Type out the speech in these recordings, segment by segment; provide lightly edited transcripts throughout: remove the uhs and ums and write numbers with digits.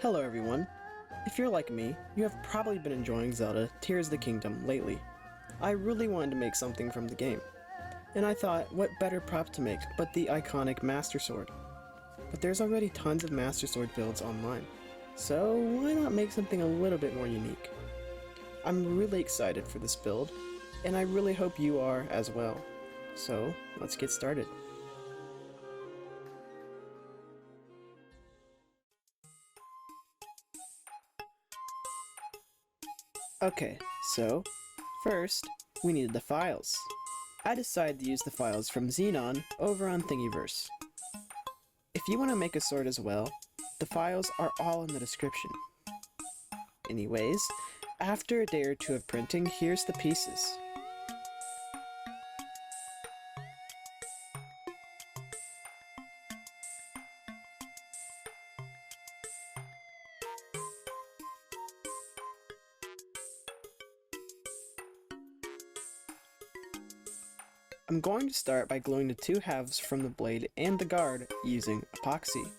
Hello everyone. If you're like me, you have probably been enjoying Zelda Tears of the Kingdom lately. I really wanted to make something from the game, and I thought what better prop to make but the iconic Master Sword. But there's already tons of Master Sword builds online, so why not make something a little bit more unique? I'm really excited for this build, and I really hope you are as well. So let's get started. Okay, so first we needed the files. I decided to use the files from Xenon over on Thingiverse. If you want to make a sword as well, the files are all in the description. Anyways, after a day or two of printing, here's the pieces. I'm going to start by gluing the two halves from the blade and the guard using epoxy.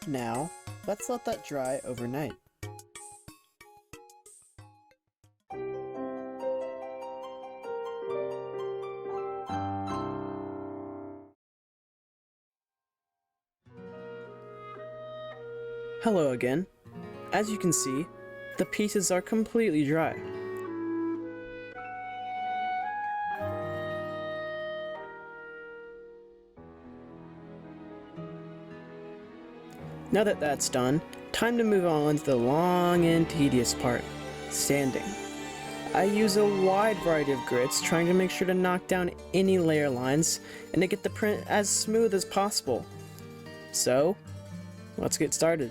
Now, let's let that dry overnight. Hello again. As you can see, the pieces are completely dry. Now that that's done, time to move on to the long and tedious part, sanding. I use a wide variety of grits, trying to make sure to knock down any layer lines and to get the print as smooth as possible. So, let's get started.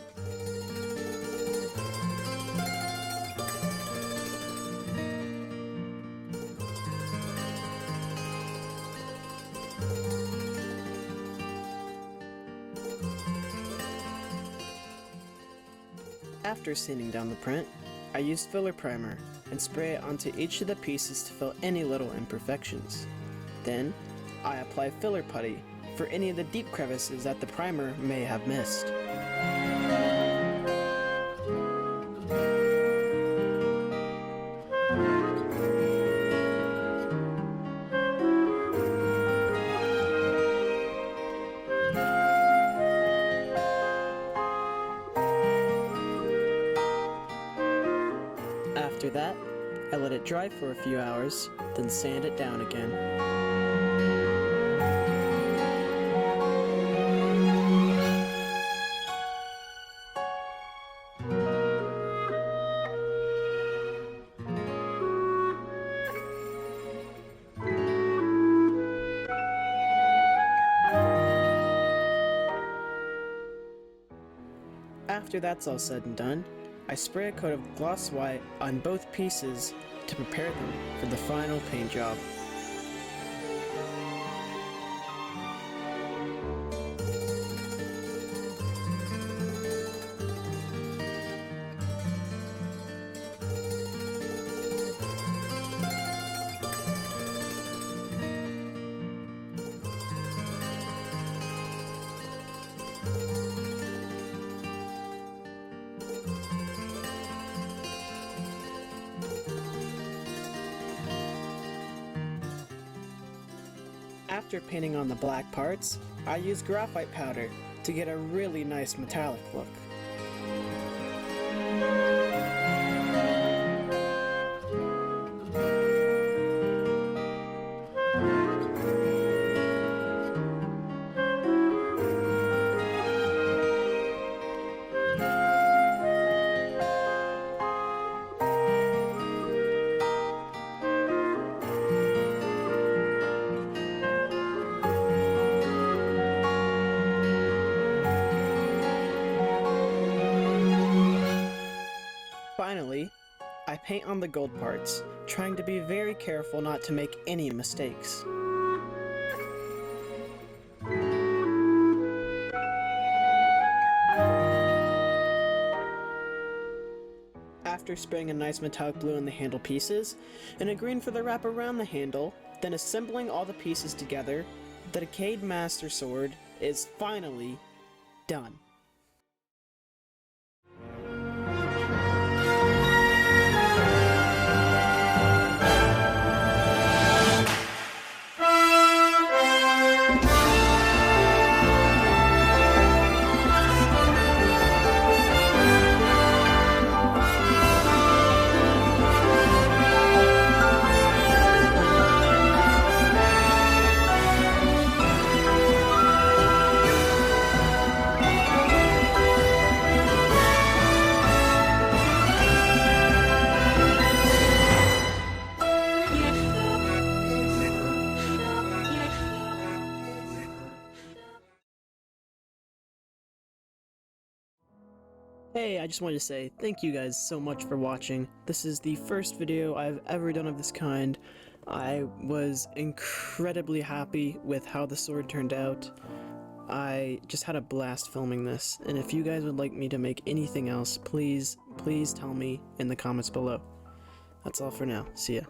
After sanding down the print, I used filler primer and spray it onto each of the pieces to fill any little imperfections. Then, I apply filler putty for any of the deep crevices that the primer may have missed. After that, I let it dry for a few hours, then sand it down again. After that's all said and done, I spray a coat of gloss white on both pieces to prepare them for the final paint job. After painting on the black parts, I use graphite powder to get a really nice metallic look. Finally, I paint on the gold parts, trying to be very careful not to make any mistakes. after spraying a nice metallic blue on the handle pieces, and a green for the wrap around the handle, then assembling all the pieces together, the Decayed Master Sword is finally done. Hey, I just wanted to say thank you guys so much for watching. This is the first video I've ever done of this kind. I was incredibly happy with how the sword turned out. I just had a blast filming this, and if you guys would like me to make anything else, please tell me in the comments below. That's all for now. See ya.